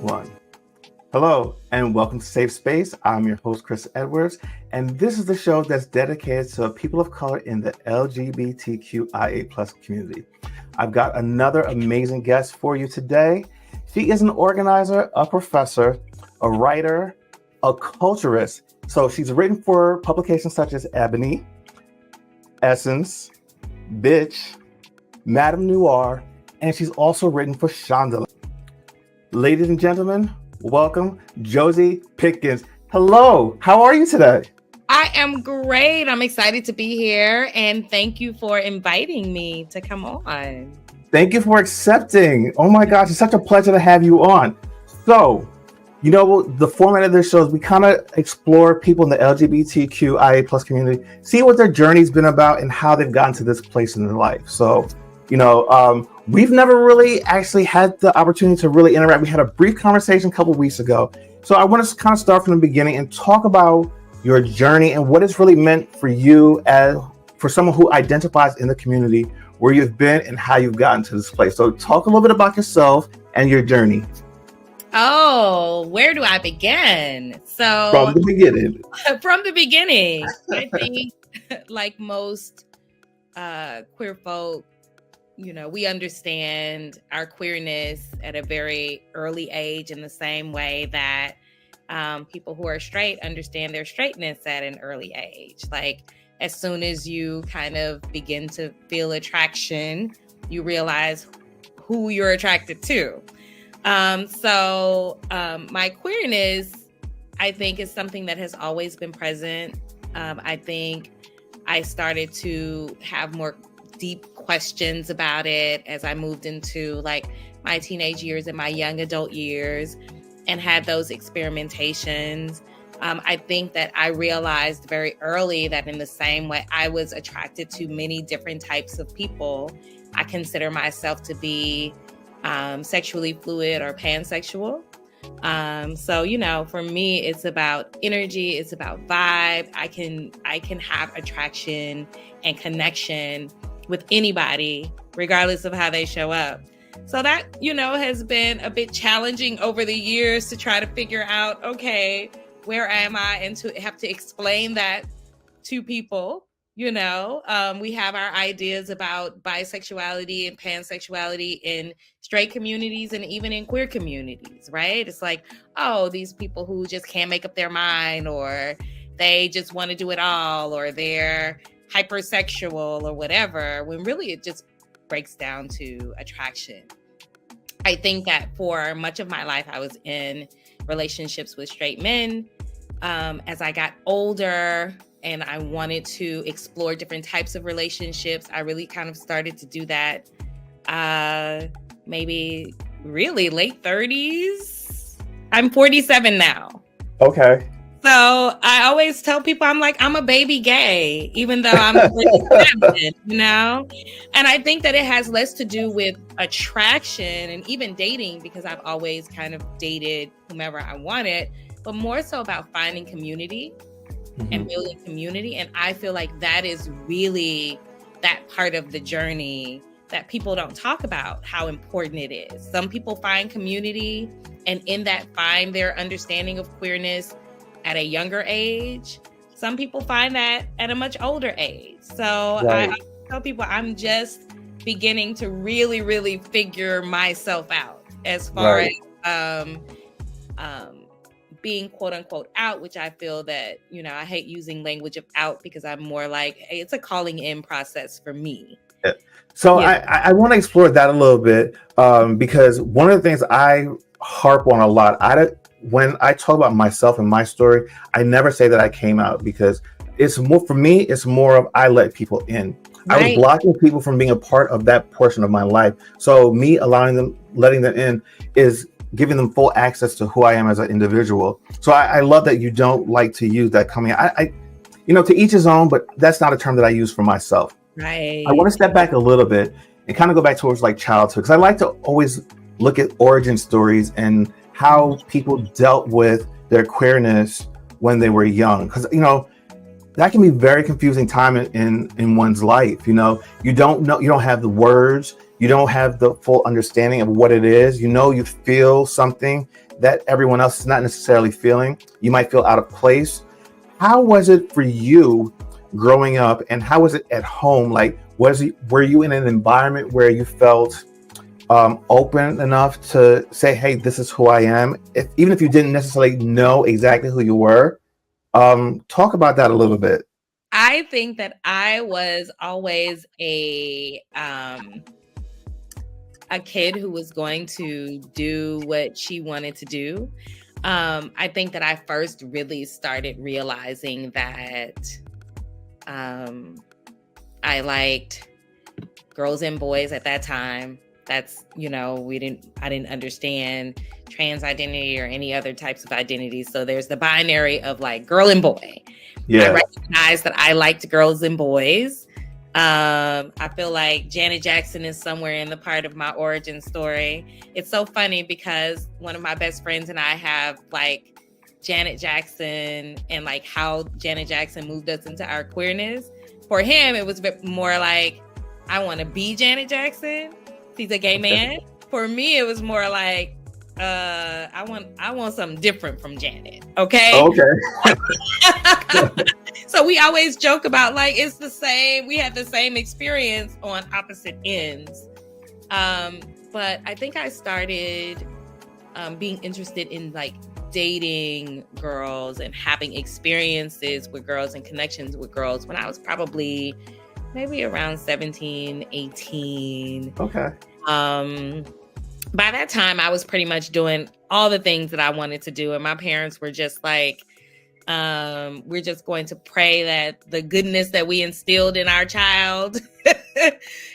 One. Hello, and welcome to Safe Space. I'm your host, Chris Edwards, and this is the show that's dedicated to people of color in the LGBTQIA+ community. I've got another amazing guest for you today. She is an organizer, a professor, a writer, a culturist. So she's written for publications such as Ebony, Essence, Bitch, Madame Noir, and she's also written for Chandelier. Ladies and gentlemen, welcome Josie Pickens. Hello, how are you today? I am great. I'm excited to be here, and thank you for inviting me to come on. Thank you for accepting. Oh my gosh, it's such a pleasure to have you on. So, you know, the format of this show is we kind of explore people in the LGBTQIA+ community, see what their journey's been about and how they've gotten to this place in their life. So, you know, we've never really actually had the opportunity to really interact. We had a brief conversation a couple weeks ago. So I want to kind of start from the beginning and talk about your journey and what it's really meant for you as for someone who identifies in the community, where you've been and how you've gotten to this place. So talk a little bit about yourself and your journey. Oh, where do I begin? So From the beginning. From the beginning, I think like most queer folk, you know, we understand our queerness at a very early age in the same way that people who are straight understand their straightness at an early age. Like as soon as you kind of begin to feel attraction, you realize who you're attracted to. So my queerness, I think, is something that has always been present. I think I started to have more deep questions about it as I moved into like my teenage years and my young adult years and had those experimentations. I think that I realized very early that in the same way I was attracted to many different types of people, I consider myself to be sexually fluid or pansexual. So, you know, for me, it's about energy, it's about vibe. I can have attraction and connection with anybody, regardless of how they show up. So that, you know, has been a bit challenging over the years to try to figure out, okay, where am I? And to have to explain that to people. You know, we have our ideas about bisexuality and pansexuality in straight communities and even in queer communities, right? It's like, oh, these people who just can't make up their mind, or they just want to do it all, or they're hypersexual or whatever, when really it just breaks down to attraction. I think that for much of my life, I was in relationships with straight men. As I got older, and I wanted to explore different types of relationships, I really kind of started to do that maybe really late 30s. I'm 47 now. Okay. So I always tell people I'm a baby gay, even though I'm 47, you know? And I think that it has less to do with attraction and even dating, because I've always kind of dated whomever I wanted, but more so about finding community. And building community. And I feel like that is really that part of the journey that people don't talk about, how important it is. Some people find community and in that find their understanding of queerness at a younger age. Some people find that at a much older age. So right. I tell people I'm just beginning to really, really figure myself out as far right. as being quote unquote out, which I feel that, you know, I hate using language of out because I'm more like, hey, it's a calling in process for me. Yeah. So yeah. I want to explore that a little bit because one of the things I harp on a lot, when I talk about myself and my story, I never say that I came out, because it's more, for me, it's more of I let people in. Right. I was blocking people from being a part of that portion of my life. So me letting them in is giving them full access to who I am as an individual. So I love that you don't like to use that coming out. You know, to each his own, but that's not a term that I use for myself. Right. I want to step back a little bit and kind of go back towards like childhood, because I like to always look at origin stories and how people dealt with their queerness when they were young. Because, you know, that can be very confusing time in one's life. You know, you don't have the words, you don't have the full understanding of what it is. You know, you feel something that everyone else is not necessarily feeling. You might feel out of place. How was it for you growing up, and how was it at home? Like, were you in an environment where you felt open enough to say, hey, this is who I am, even if you didn't necessarily know exactly who you were? Talk about that a little bit. I think that I was always a kid who was going to do what she wanted to do. I think that I first really started realizing that I liked girls and boys at that time. That's, I didn't understand trans identity or any other types of identities. So there's the binary of like girl and boy. Yeah. I recognized that I liked girls and boys. I feel like Janet Jackson is somewhere in the part of my origin story. It's so funny because one of my best friends and I have like Janet Jackson and like how Janet Jackson moved us into our queerness. For him, it was more like, I want to be Janet Jackson. He's a gay man. For me, it was more like, I want something different from Janet. Okay. So we always joke about like, it's the same. We had the same experience on opposite ends. But I think I started being interested in like dating girls and having experiences with girls and connections with girls when I was probably maybe around 17, 18. Okay. By that time, I was pretty much doing all the things that I wanted to do. And my parents were just like, we're just going to pray that the goodness that we instilled in our child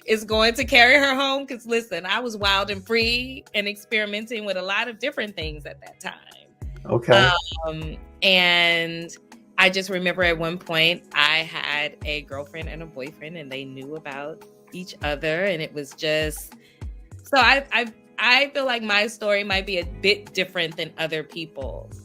is going to carry her home. Because listen, I was wild and free and experimenting with a lot of different things at that time. Okay. And I just remember at one point I had a girlfriend and a boyfriend and they knew about each other. And it was just, so I feel like my story might be a bit different than other people's.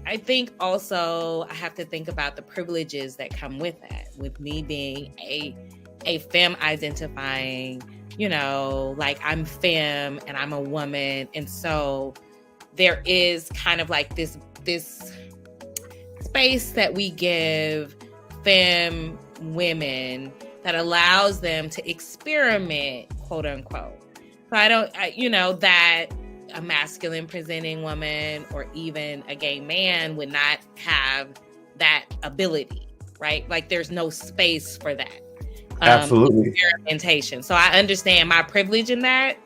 I think also I have to think about the privileges that come with that, with me being a femme identifying, like I'm femme and I'm a woman. And so there is kind of like this space that we give femme women that allows them to experiment, quote unquote. So that a masculine presenting woman or even a gay man would not have that ability, right? Like there's no space for that. Absolutely. Experimentation. So I understand my privilege in that.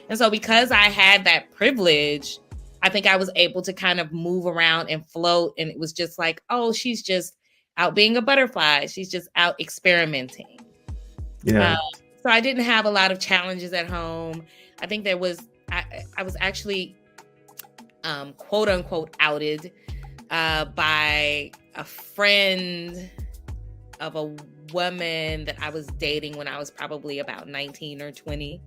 And so because I had that privilege, I think I was able to kind of move around and float. And it was just like, oh, she's just out being a butterfly. She's just out experimenting. Yeah. So I didn't have a lot of challenges at home. I think I was actually, quote unquote, outed by a friend of a woman that I was dating when I was probably about 19 or 20.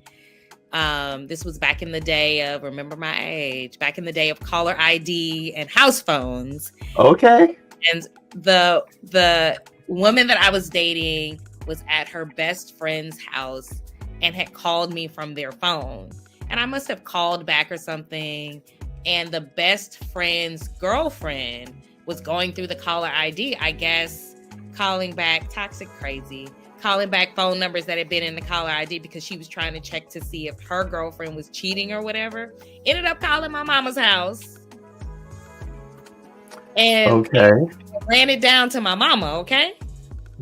This was back in the day of, remember my age, back in the day of caller ID and house phones. Okay. And the woman that I was dating was at her best friend's house and had called me from their phone. And I must have called back or something. And the best friend's girlfriend was going through the caller ID, I guess, calling back calling back phone numbers that had been in the caller ID because she was trying to check to see if her girlfriend was cheating or whatever. Ended up calling my mama's house. And ran it down to my mama, okay?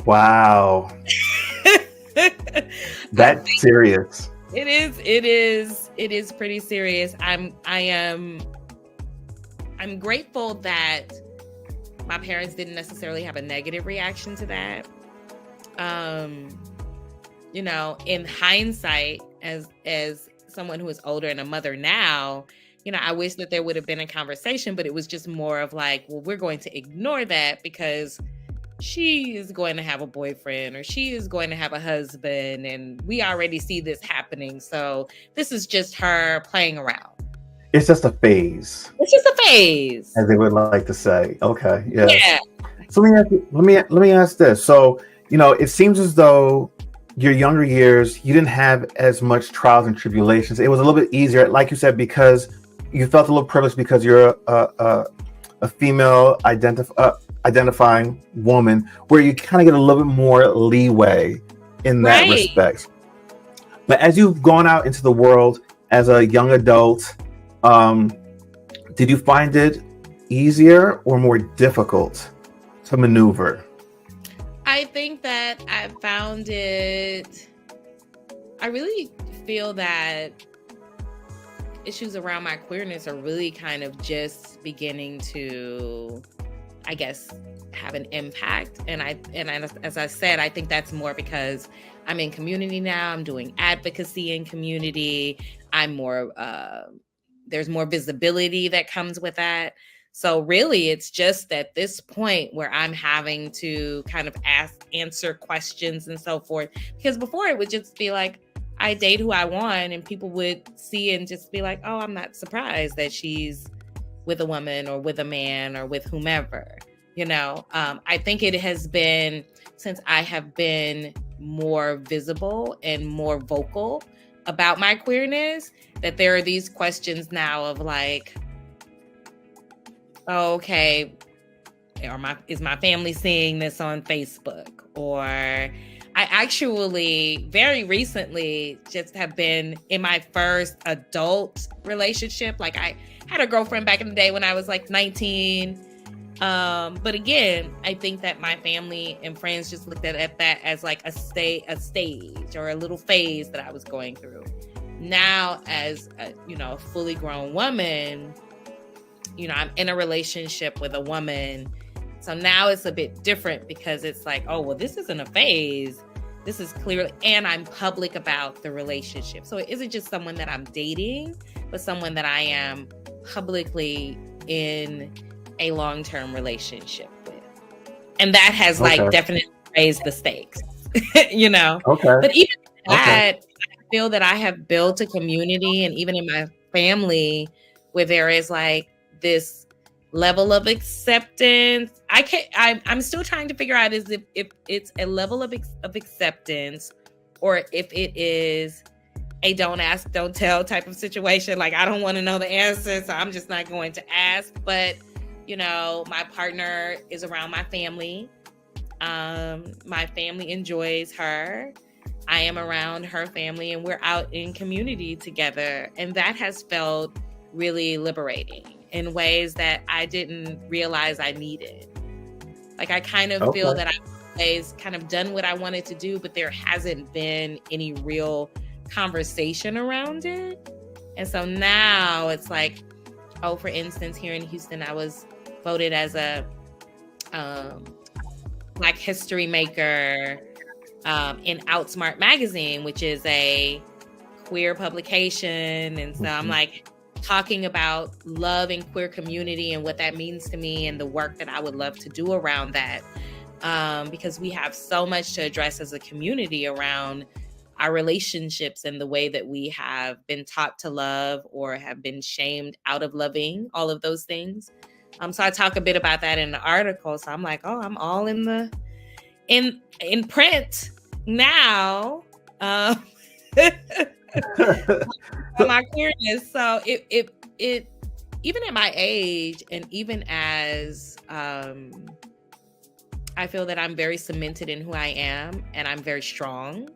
Wow. That's serious. It is pretty serious. I'm grateful that my parents didn't necessarily have a negative reaction to that. In hindsight, as someone who is older and a mother now, I wish that there would have been a conversation, but it was just more of like, well, we're going to ignore that because she is going to have a boyfriend or she is going to have a husband and we already see this happening. So this is just her playing around. It's just a phase. It's just a phase. As they would like to say. Okay. Yeah. So let me ask this. So, it seems as though your younger years, you didn't have as much trials and tribulations. It was a little bit easier, like you said, because you felt a little privileged because you're a female identifying woman, where you kind of get a little bit more leeway in that Right. respect. But as you've gone out into the world as a young adult, did you find it easier or more difficult to maneuver? I think that I found it, I really feel that issues around my queerness are really kind of just beginning to, I guess, have an impact. And as I said, I think that's more because I'm in community now. I'm doing advocacy in community. I'm more, there's more visibility that comes with that. So really, it's just at this point where I'm having to kind of answer questions and so forth. Because before it would just be like, I date who I want, and people would see and just be like, oh, I'm not surprised that she's with a woman or with a man or with whomever. I think it has been, since I have been more visible and more vocal about my queerness, that there are these questions now of like, okay, is my family seeing this on Facebook? Or I actually very recently just have been in my first adult relationship. Like, I had a girlfriend back in the day when I was like 19. But again, I think that my family and friends just looked at that as like a stage or a little phase that I was going through. Now, as a fully grown woman, I'm in a relationship with a woman. So now it's a bit different because it's like, oh, well, this isn't a phase. This is clearly, and I'm public about the relationship. So it isn't just someone that I'm dating, but someone that I am publicly in a long-term relationship with. And that has like definitely raised the stakes, Okay. But even that, I feel that I have built a community, and even in my family, where there is like this level of acceptance. I'm still trying to figure out if it's a level of acceptance, or if it is a don't ask, don't tell type of situation. Like, I don't want to know the answer, so I'm just not going to ask. But, my partner is around my family. My family enjoys her. I am around her family, and we're out in community together. And that has felt really liberating in ways that I didn't realize I needed. Like, I kind of feel that I've always kind of done what I wanted to do, but there hasn't been any real conversation around it. And so now it's like, for instance, here in Houston, I was voted as a Black History Maker in Outsmart magazine, which is a queer publication. And so I'm like talking about love and queer community and what that means to me, and the work that I would love to do around that. Because we have so much to address as a community around our relationships and the way that we have been taught to love or have been shamed out of loving, all of those things. So I talk a bit about that in the article. So I'm like, oh, I'm all in print now. My queerness. So it even at my age, and even as I feel that I'm very cemented in who I am, and I'm very strong.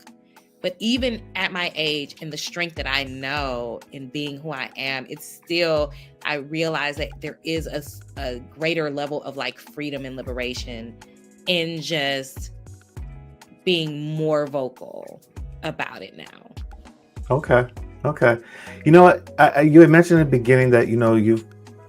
But even at my age and the strength that I know in being who I am, it's still, I realize that there is a greater level of like freedom and liberation in just being more vocal about it now. Okay. You know what? You had mentioned in the beginning that,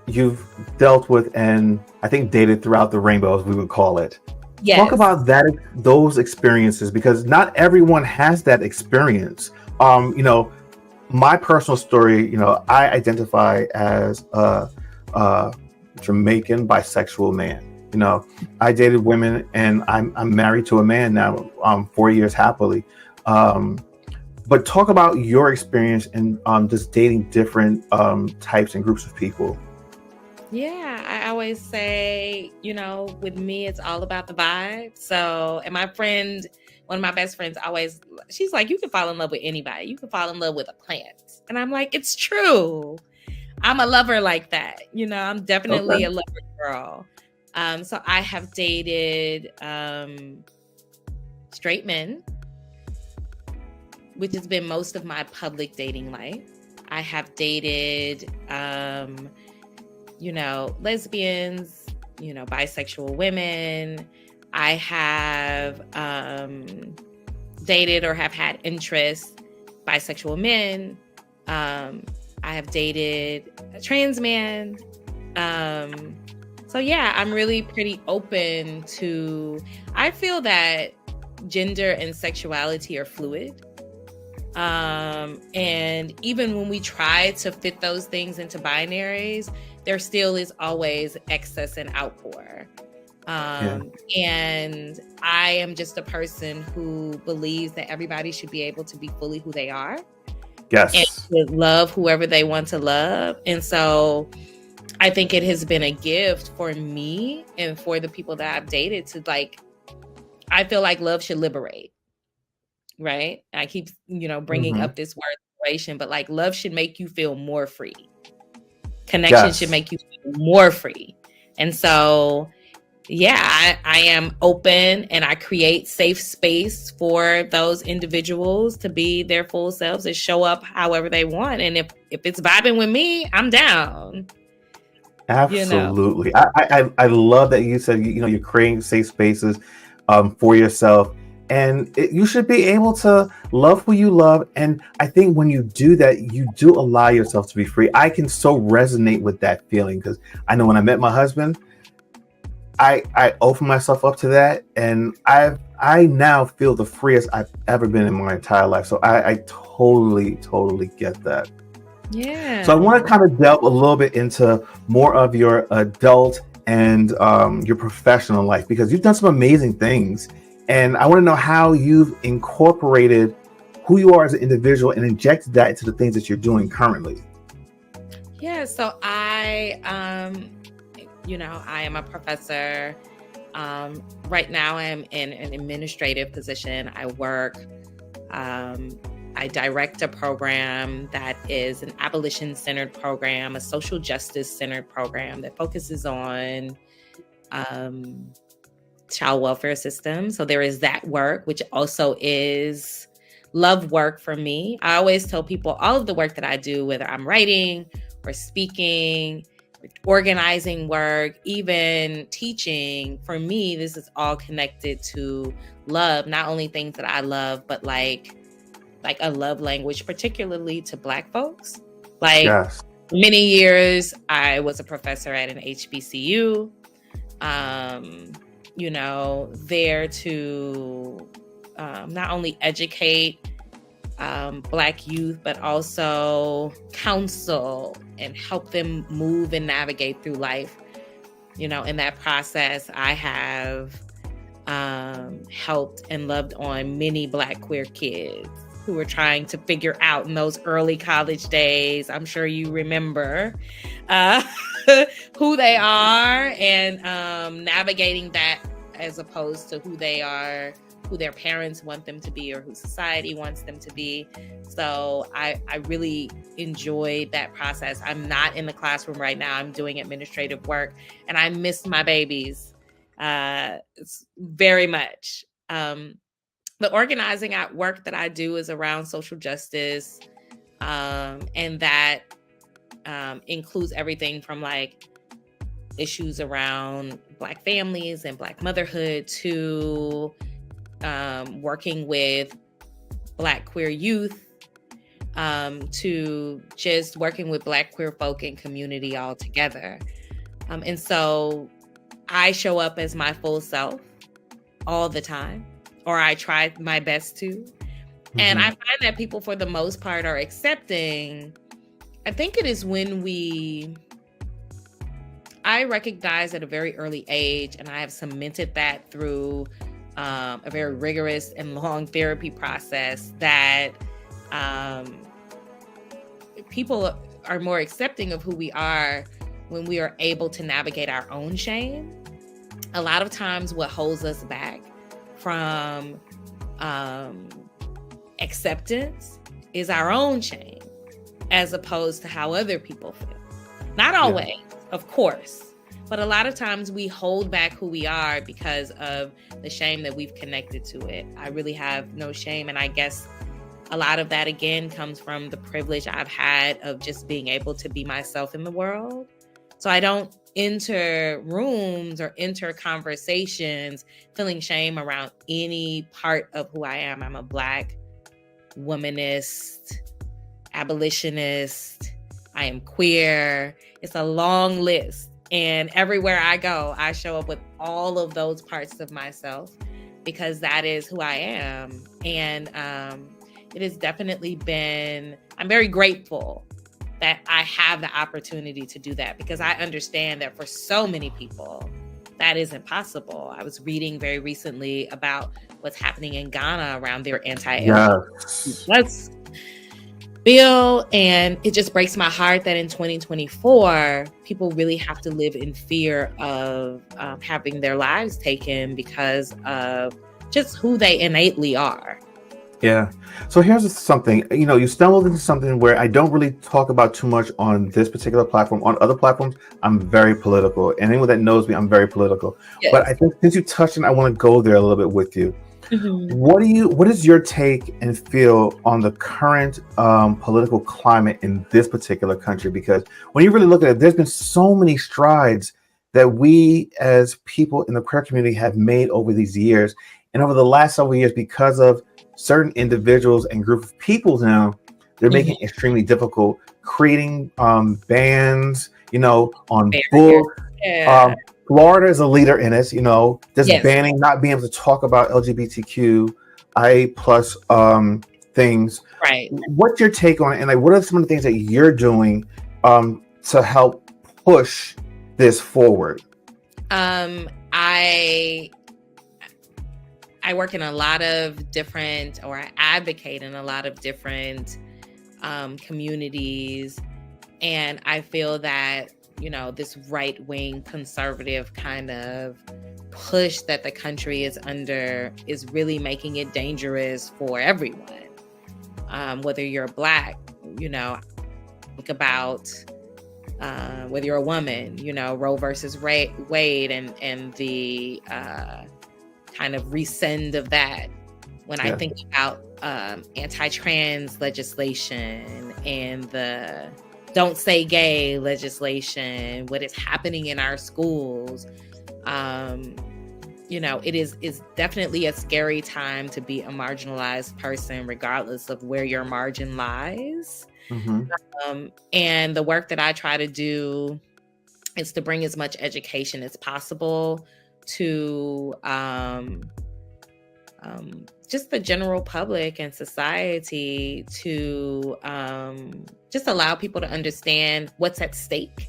you've dealt with and I think dated throughout the rainbow, as we would call it. Yes. Talk about those experiences, because not everyone has that experience. My personal story, I identify as a Jamaican bisexual man. I dated women, and I'm married to a man now, 4 years happily. But talk about your experience in just dating different types and groups of people. Yeah, I always say, with me, it's all about the vibe. So, and one of my best friends she's like, you can fall in love with anybody. You can fall in love with a plant. And I'm like, it's true. I'm a lover like that. I'm definitely Okay. a lover girl. So I have dated straight men, which has been most of my public dating life. I have dated lesbians, bisexual women. I have dated or have had interest bisexual men. I have dated a trans man. So yeah, I'm really pretty open to, I feel that gender and sexuality are fluid. And even when we try to fit those things into binaries, there still is always excess and outpour. And I am just a person who believes that everybody should be able to be fully who they are. Yes. And to love whoever they want to love. And so I think it has been a gift for me and for the people that I've dated to I feel like love should liberate. Right? I keep, bringing up this word liberation, but love should make you feel more free. Connection should make you feel more free. And so, yeah, I am open and I create safe space for those individuals to be their full selves and show up however they want. And if it's vibing with me, I'm down. Absolutely. I love that you said, you're creating safe spaces for yourself. And you should be able to love who you love. And I think when you do that, you do allow yourself to be free. I can so resonate with that feeling because I know when I met my husband, I opened myself up to that. And I now feel the freest I've ever been in my entire life. So I totally get that. Yeah. So I want to kind of delve a little bit into more of your adult and your professional life because you've done some amazing things. And I want to know how you've incorporated who you are as an individual and injected that into the things that you're doing currently. Yeah, so I am a professor. Right now I'm in an administrative position. I work, I direct a program that is an abolition-centered program, a social justice-centered program that focuses on child welfare system. So there is that work, which also is love work for me. I always tell people all of the work that I do, whether I'm writing or speaking, organizing work, even teaching, for me, this is all connected to love, not only things that I love, but like a love language, particularly to Black folks. Yes. Many years, I was a professor at an HBCU. There to not only educate Black youth, but also counsel and help them move and navigate through life. In that process, I have helped and loved on many Black queer kids who were trying to figure out in those early college days. I'm sure you remember who they are and navigating that as opposed to who they are, who their parents want them to be or who society wants them to be. So I really enjoyed that process. I'm not in the classroom right now. I'm doing administrative work and I miss my babies very much. The organizing at work that I do is around social justice, and that includes everything from issues around Black families and Black motherhood to working with Black queer youth, to just working with Black queer folk and community all together. And so I show up as my full self all the time, or I try my best to. Mm-hmm. And I find that people, for the most part, are accepting. I think it is when I recognize at a very early age, and I have cemented that through a very rigorous and long therapy process, that people are more accepting of who we are when we are able to navigate our own shame, a lot of times what holds us back from acceptance is our own shame, as opposed to how other people feel. Not always, of course, but a lot of times we hold back who we are because of the shame that we've connected to it. I really have no shame. And I guess a lot of that, again, comes from the privilege I've had of just being able to be myself in the world. So I don't enter rooms or enter conversations feeling shame around any part of who I am. I'm a Black womanist, abolitionist. I am queer. It's a long list. And everywhere I go, I show up with all of those parts of myself because that is who I am. And it has definitely been, I'm very grateful that I have the opportunity to do that, because I understand that for so many people, that isn't possible. I was reading very recently about what's happening in Ghana around their anti-LGBT bill, and it just breaks my heart that in 2024, people really have to live in fear of having their lives taken because of just who they innately are. Yeah. So here's something, you stumbled into something where I don't really talk about too much on this particular platform. On other platforms, I'm very political. And anyone that knows me, I'm very political. Yes. But I think since you touched on, I want to go there a little bit with you. Mm-hmm. What is your take and feel on the current political climate in this particular country? Because when you really look at it, there's been so many strides that we as people in the queer community have made over these years. And over the last several years, because of certain individuals and group of people now, they're making it extremely difficult, creating bans, on books. Yeah. Florida is a leader in it, just banning, not being able to talk about LGBTQIA plus things. Right. What's your take on it? And what are some of the things that you're doing to help push this forward? I work in a lot of different, or I advocate in a lot of different communities. And I feel that, this right-wing conservative kind of push that the country is under is really making it dangerous for everyone. Whether you're Black, think about whether you're a woman, Roe versus Wade and the kind of rescind of that. When I think about anti-trans legislation and the don't say gay legislation, what is happening in our schools, it is definitely a scary time to be a marginalized person, regardless of where your margin lies. Mm-hmm. And the work that I try to do is to bring as much education as possible to just the general public and society, to just allow people to understand what's at stake,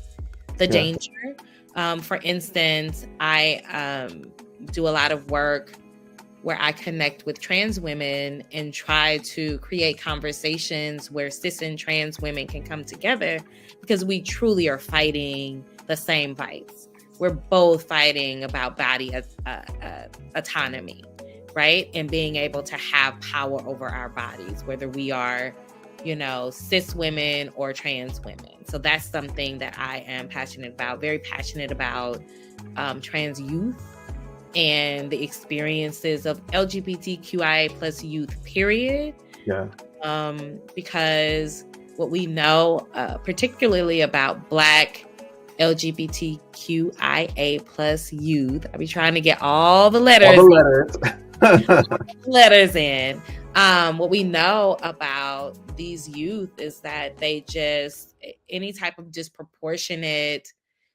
the danger. For instance, I do a lot of work where I connect with trans women and try to create conversations where cis and trans women can come together, because we truly are fighting the same fights. We're both fighting about body autonomy, right? And being able to have power over our bodies, whether we are, cis women or trans women. So that's something that I am passionate about, very passionate about trans youth and the experiences of LGBTQIA plus youth, period. Yeah. Because what we know, particularly about Black LGBTQIA plus youth, I be trying to get all the letters in. What we know about these youth is that they just, any type of disproportionate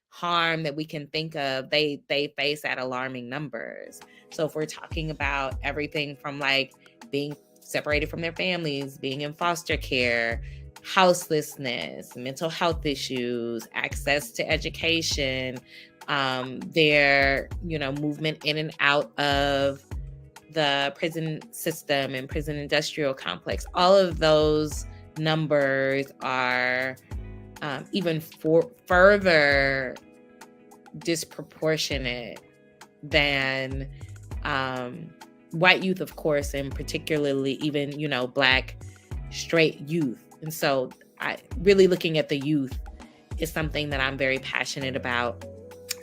harm that we can think of, they face at alarming numbers. So if we're talking about everything from like being separated from their families, being in foster care, houselessness, mental health issues, access to education, their, movement in and out of the prison system and prison industrial complex, all of those numbers are even further disproportionate than white youth, of course, and particularly even, Black straight youth. And so really looking at the youth is something that I'm very passionate about.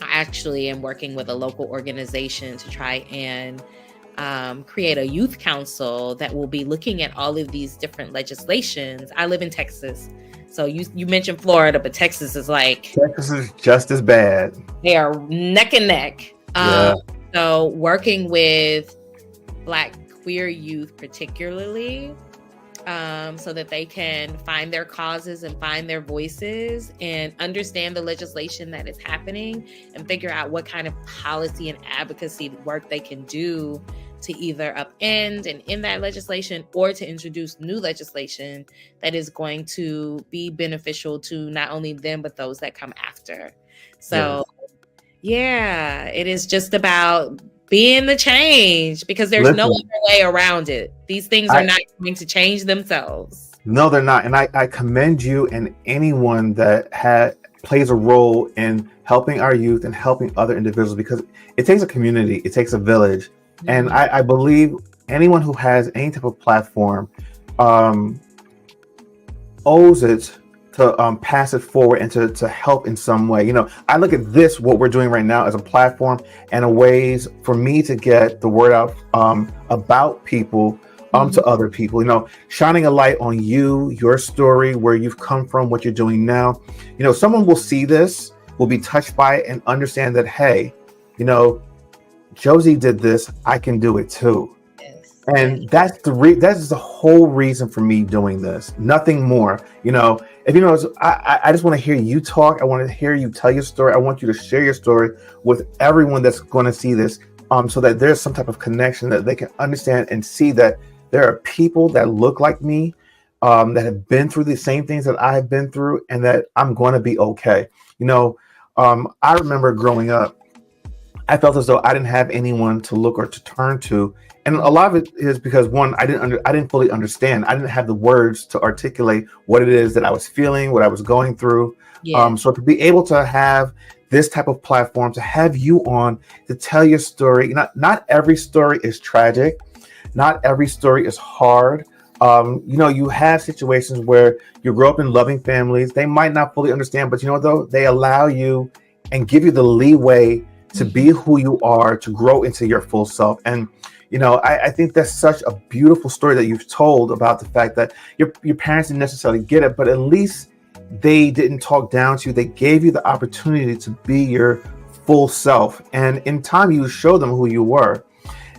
I actually am working with a local organization to try and create a youth council that will be looking at all of these different legislations. I live in Texas. So you mentioned Florida, but Texas is just as bad. They are neck and neck. Yeah. So working with Black queer youth particularly, so that they can find their causes and find their voices and understand the legislation that is happening and figure out what kind of policy and advocacy work they can do to either upend and end that legislation or to introduce new legislation that is going to be beneficial to not only them, but those that come after. So, yeah, it is just about being the change because there's no other way around it. These things are not going to change themselves. No, they're not. And I commend you and anyone that plays a role in helping our youth and helping other individuals, because it takes a community, it takes a village. Mm-hmm. And I believe anyone who has any type of platform owes it to pass it forward and to help in some way. I look at what we're doing right now as a platform and a ways for me to get the word out about people to other people, shining a light on your story, where you've come from, what you're doing now. Someone will see this, will be touched by it and understand that, hey, Josie did this, I can do it too. Yes. And that's that is the whole reason for me doing this. Nothing more. If I just want to hear you talk. I want to hear you tell your story. I want you to share your story with everyone that's going to see this, so that there's some type of connection that they can understand and see that there are people that look like me, that have been through the same things that I have been through, and that I'm going to be okay. I remember growing up, I felt as though I didn't have anyone to look or to turn to. And a lot of it is because, one, I didn't fully understand. I didn't have the words to articulate what it is that I was feeling, what I was going through. Yeah. So to be able to have this type of platform, to have you on, to tell your story, not every story is tragic. Not every story is hard. You have situations where you grow up in loving families. They might not fully understand, but though, they allow you and give you the leeway to be who you are, to grow into your full self. And, I think that's such a beautiful story that you've told about the fact that your parents didn't necessarily get it, but at least they didn't talk down to you. They gave you the opportunity to be your full self. And in time, you show them who you were.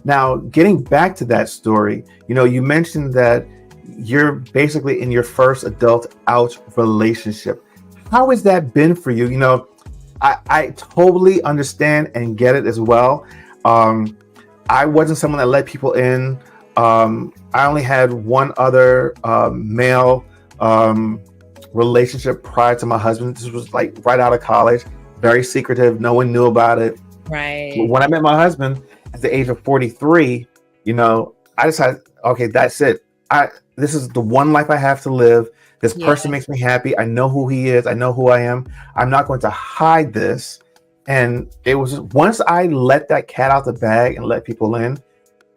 Now, getting back to that story, you mentioned that you're basically in your first adult out relationship. How has that been for you? I totally understand and get it as well. I wasn't someone that let people in. I only had one other male relationship prior to my husband. This was like right out of college, very secretive. No one knew about it. Right. But when I met my husband at the age of 43, I decided, okay, that's it. This is the one life I have to live. This person makes me happy. I know who he is. I know who I am. I'm not going to hide this. And it was once I let that cat out the bag and let people in,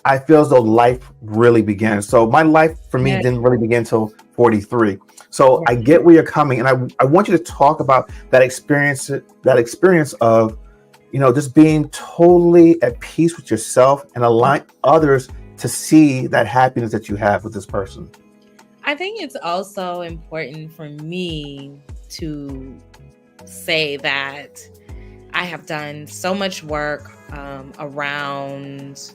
I feel as though life really began. So my life for me didn't really begin until 43. So I get where you're coming. And I want you to talk about that experience of, just being totally at peace with yourself and allowing others to see that happiness that you have with this person. I think it's also important for me to say that I have done so much work around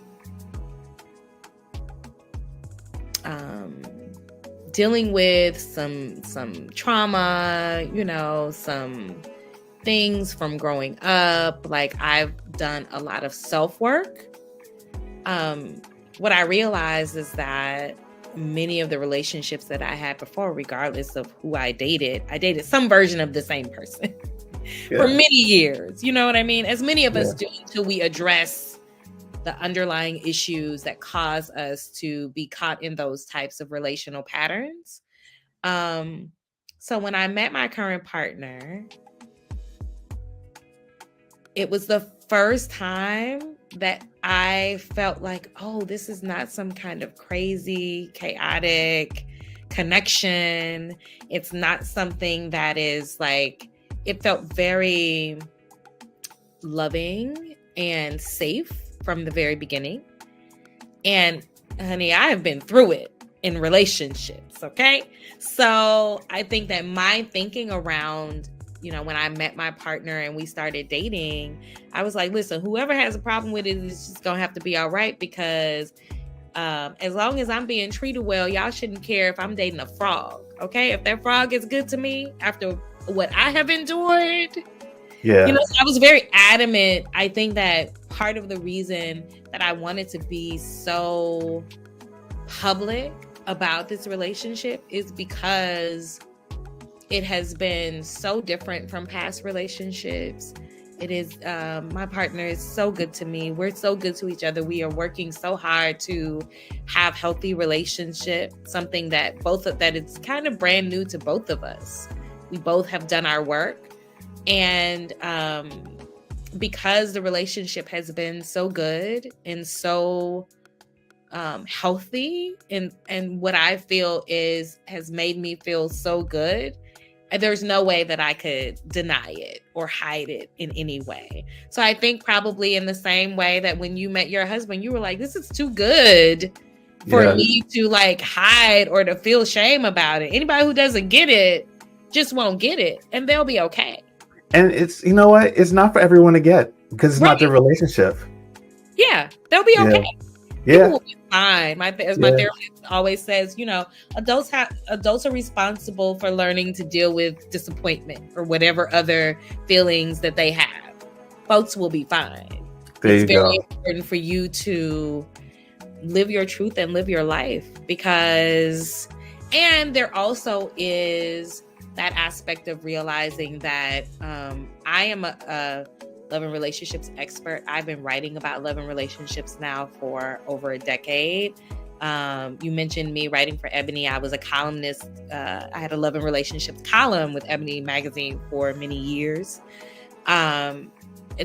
dealing with some trauma, some things from growing up. Like, I've done a lot of self-work. What I realized is that many of the relationships that I had before, regardless of who I dated some version of the same person for many years. You know what I mean? As many of us do, until we address the underlying issues that cause us to be caught in those types of relational patterns. So when I met my current partner, it was the first time that I felt like, oh, this is not some kind of crazy, chaotic connection. It's not something that is like, it felt very loving and safe from the very beginning. And honey, I have been through it in relationships, okay? So I think that my thinking around, when I met my partner and we started dating, I was like, listen, whoever has a problem with it is just gonna have to be all right, because as long as I'm being treated well, y'all shouldn't care if I'm dating a frog, okay? If that frog is good to me after what I have endured, Yeah. I was very adamant. I think that part of the reason that I wanted to be so public about this relationship is because it has been so different from past relationships. It is, my partner is so good to me. We're so good to each other. We are working so hard to have healthy relationship, something that it's kind of brand new to both of us. We both have done our work. And because the relationship has been so good and so healthy, and what I feel has made me feel so good, there's no way that I could deny it or hide it in any way. So I think probably in the same way that when you met your husband, you were like, this is too good for me to like hide or to feel shame about it. Anybody who doesn't get it just won't get it, and they'll be okay. And it's, you know what? It's not for everyone to get, because it's not their relationship. Yeah, they'll be okay. Yeah. People will be fine. My therapist always says, adults are responsible for learning to deal with disappointment or whatever other feelings that they have. Folks will be fine. It's very important for you to live your truth and live your life, and there also is that aspect of realizing that I am a love and relationships expert. I've been writing about love and relationships now for over a decade. You mentioned me writing for Ebony. I was a columnist. I had a love and relationships column with Ebony magazine for many years. And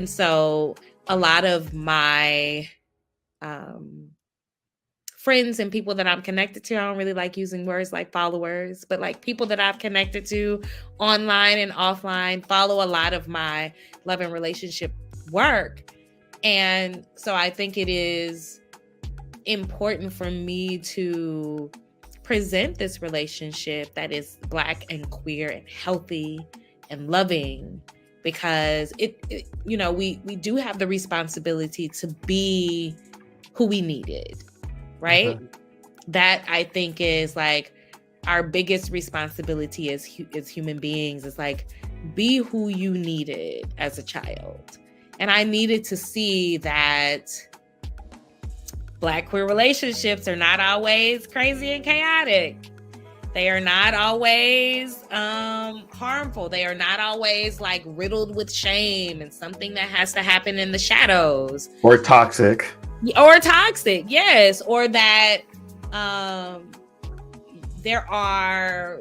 so a lot of my friends and people that I'm connected to, I don't really like using words like followers, but like people that I've connected to online and offline follow a lot of my love and relationship work. And so I think it is important for me to present this relationship that is Black and queer and healthy and loving, because we do have the responsibility to be who we needed. Right? Mm-hmm. That I think is like our biggest responsibility as human beings, is like, be who you needed as a child. And I needed to see that Black queer relationships are not always crazy and chaotic. They are not always harmful. They are not always like riddled with shame and something that has to happen in the shadows. Or toxic. Yes. Or that there are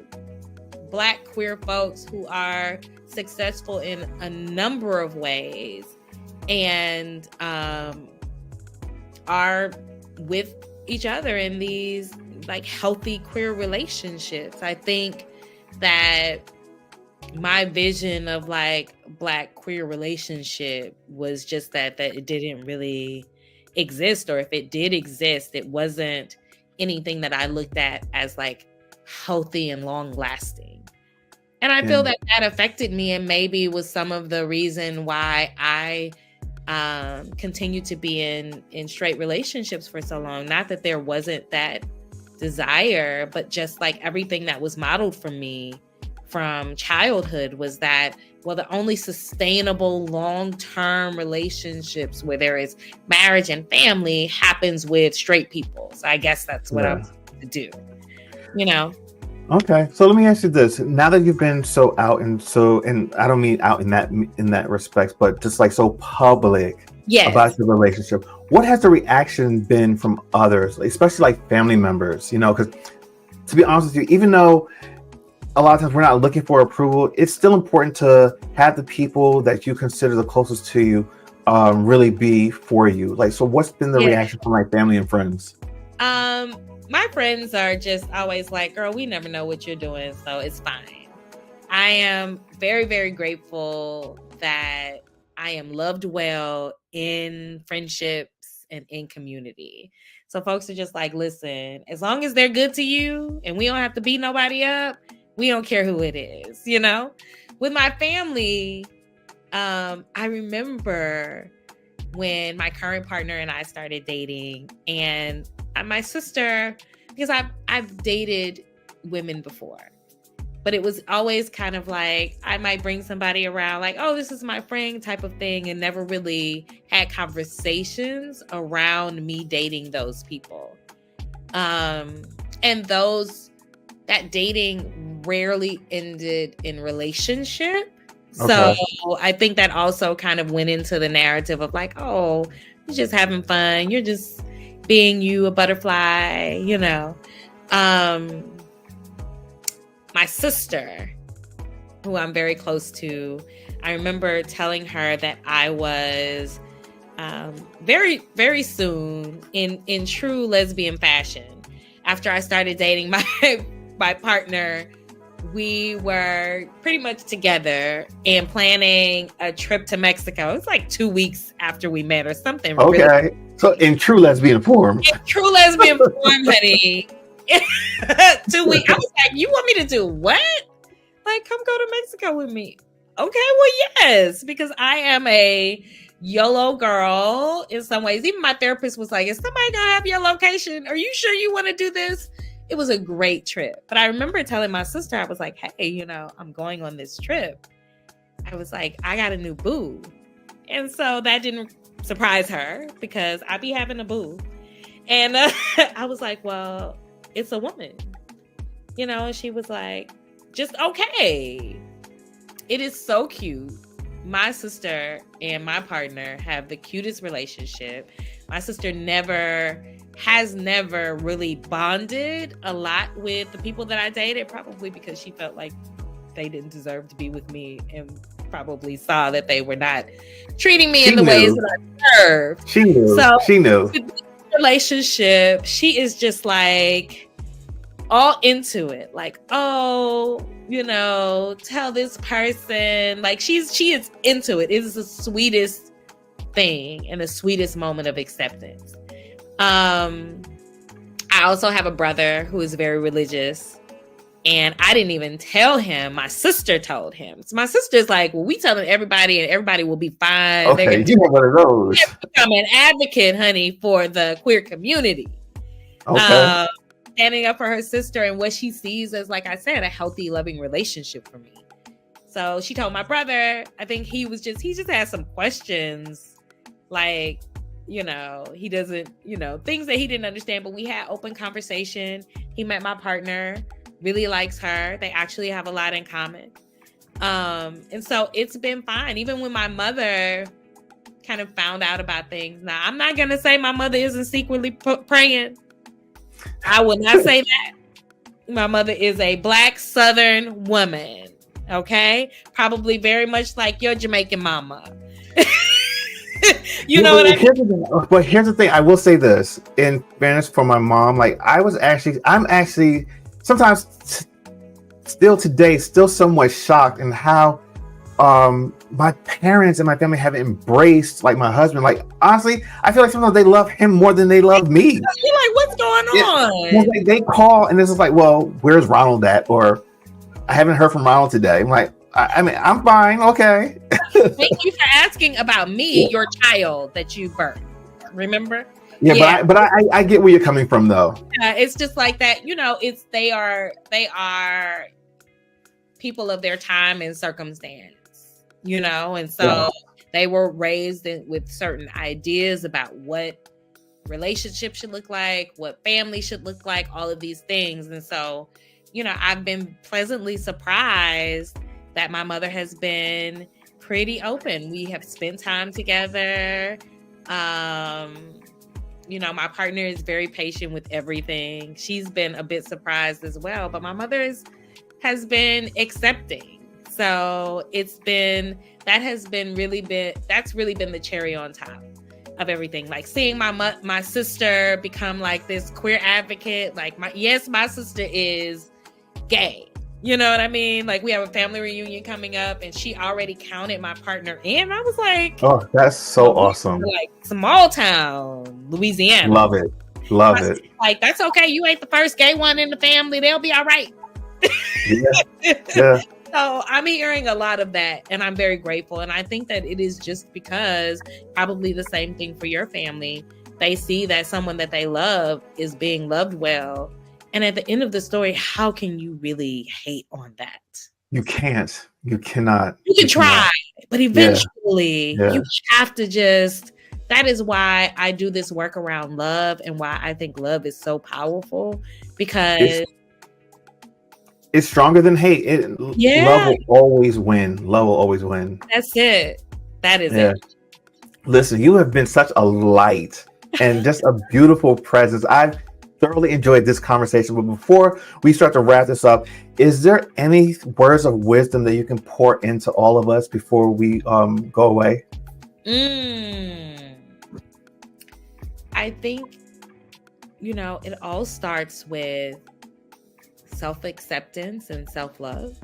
Black queer folks who are successful in a number of ways and are with each other in these like healthy queer relationships. I think that my vision of like Black queer relationship was just that it didn't really exist, or if it did exist, it wasn't anything that I looked at as like healthy and long lasting. And I feel that affected me, and maybe was some of the reason why I continued to be in straight relationships for so long. Not that there wasn't that desire, but just like everything that was modeled for me from childhood was that, well, the only sustainable long-term relationships where there is marriage and family happens with straight people. So I guess that's what I'm to do, Okay, so let me ask you this: now that you've been so out and I don't mean out in that respect, but just like so public about your relationship, what has the reaction been from others, especially like family members? Because to be honest with you, even though a lot of times we're not looking for approval, it's still important to have the people that you consider the closest to you really be for you. Like, so what's been the Yeah. reaction from like family and friends? My friends are just always like, girl, we never know what you're doing, so it's fine. I am very, very grateful that I am loved well in friendships and in community. So folks are just like, listen, as long as they're good to you and we don't have to beat nobody up, we don't care who it is, you know? With my family, I remember when my current partner and I started dating, and my sister, because I've dated women before, but it was always kind of like I might bring somebody around like, oh, this is my friend type of thing, and never really had conversations around me dating those people. And that dating rarely ended in relationship. Okay. So I think that also kind of went into the narrative of like, oh, you're just having fun. You're just being you, a butterfly, you know. My sister, who I'm very close to, I remember telling her that I was very, very soon in true lesbian fashion. After I started dating my partner, we were pretty much together and planning a trip to Mexico. It was like 2 weeks after we met or something. Okay. Really. So in true lesbian form. In true lesbian form, honey. 2 weeks. I was like, you want me to do what? Like, come go to Mexico with me. Okay, well, yes, because I am a YOLO girl in some ways. Even my therapist was like, is somebody gonna have your location? Are you sure you want to do this? It was a great trip. But I remember telling my sister, I was like, hey, you know, I'm going on this trip. I was like, I got a new boo. And so that didn't surprise her because I be having a boo. And I was like, well, it's a woman. You know, and she was like, just okay. It is so cute. My sister and my partner have the cutest relationship. My sister has never really bonded a lot with the people that I dated, probably because she felt like they didn't deserve to be with me and probably saw that they were not treating me in the ways that I deserved. She knew. So she knew. Relationship, she is just like all into it. Like, oh, you know, tell this person. Like she is into it. It is the sweetest thing and the sweetest moment of acceptance. I also have a brother who is very religious, and I didn't even tell him. My sister told him. So my sister's like, well, we telling everybody and everybody will be fine. Okay, you have one of those. Become an advocate, honey, for the queer community. Okay. Standing up for her sister and what she sees as, like I said, a healthy, loving relationship for me. So she told my brother, I think he just had some questions, like, you know, he doesn't, you know, things that he didn't understand, but we had open conversation. He met my partner, really likes her. They actually have a lot in common. And so it's been fine. Even when my mother kind of found out about things. Now, I'm not going to say my mother isn't secretly praying. I will not say that. My mother is a Black Southern woman. Okay? Probably very much like your Jamaican mama. You know what I mean? But here's the thing. I will say this in fairness for my mom. Like I'm actually sometimes still today, still somewhat shocked in how my parents and my family have embraced like my husband. Like honestly, I feel like sometimes they love him more than they love me. You're like, what's going on? Yeah, like they call and this is like, well, where's Ronald at? Or I haven't heard from Ronald today. I'm like, I mean, I'm fine. Okay. Thank you for asking about me, your child that you birthed. Remember? Yeah. But I get where you're coming from, though. It's just like that. You know, they are people of their time and circumstance. You know, and so they were raised with certain ideas about what relationships should look like, what family should look like, all of these things. And so, you know, I've been pleasantly surprised that my mother has been pretty open. We have spent time together. You know, my partner is very patient with everything. She's been a bit surprised as well, but my mother is has been accepting. So that's really been the cherry on top of everything. Like seeing my sister become like this queer advocate. Like my sister is gay. You know what I mean? Like we have a family reunion coming up and she already counted my partner in. I was like, oh, that's so awesome. Like small town, Louisiana. Love it. Love it. Like, that's okay. You ain't the first gay one in the family. They'll be all right. Yeah. So I'm hearing a lot of that and I'm very grateful. And I think that it is just because probably the same thing for your family. They see that someone that they love is being loved well. And at the end of the story, how can you really hate on that? You can't. You cannot. You can try, but eventually you have to just... That is why I do this work around love and why I think love is so powerful, because it's stronger than hate. Love will always win. Love will always win. That's it. That is it. Listen, you have been such a light and just a beautiful presence. I've thoroughly enjoyed this conversation. But before we start to wrap this up, is there any words of wisdom that you can pour into all of us before we go away? I think, it all starts with self-acceptance and self-love.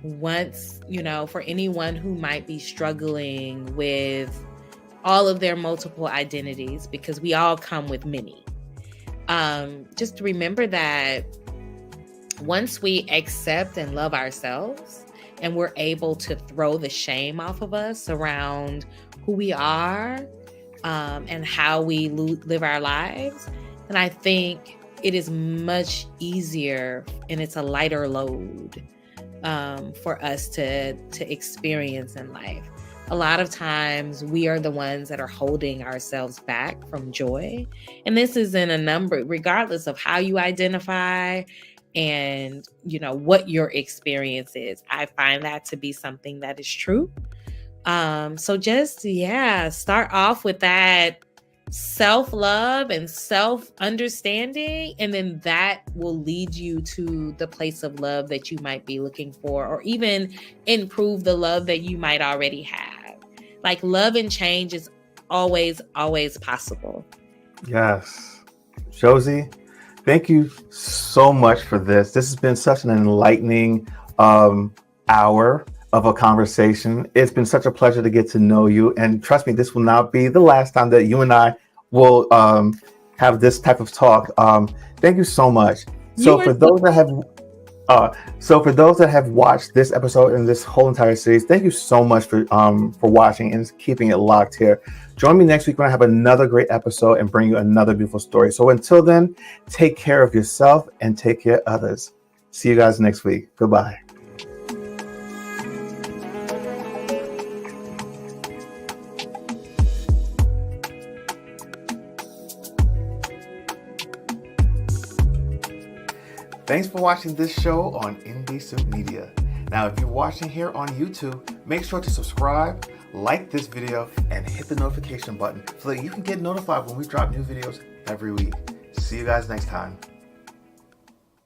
Once, for anyone who might be struggling with all of their multiple identities, because we all come with many, just remember that once we accept and love ourselves and we're able to throw the shame off of us around who we are and how we live our lives, then I think it is much easier and it's a lighter load for us to experience in life. A lot of times we are the ones that are holding ourselves back from joy. And this is in a number, regardless of how you identify and, what your experience is. I find that to be something that is true. So just, start off with that self-love and self-understanding, and then that will lead you to the place of love that you might be looking for, or even improve the love that you might already have. Like, love and change is always possible. Yes. Josie, thank you so much for this. This has been such an enlightening hour of a conversation. It's been such a pleasure to get to know you. And trust me, this will not be the last time that you and I will have this type of talk. Thank you so much. So for those that have watched this episode and this whole entire series, thank you so much for watching and keeping it locked here. Join me next week when I have another great episode and bring you another beautiful story. So until then, take care of yourself and take care of others. See you guys next week. Goodbye. Thanks for watching this show on Indecent Media. Now, if you're watching here on YouTube, make sure to subscribe, like this video, and hit the notification button so that you can get notified when we drop new videos every week. See you guys next time.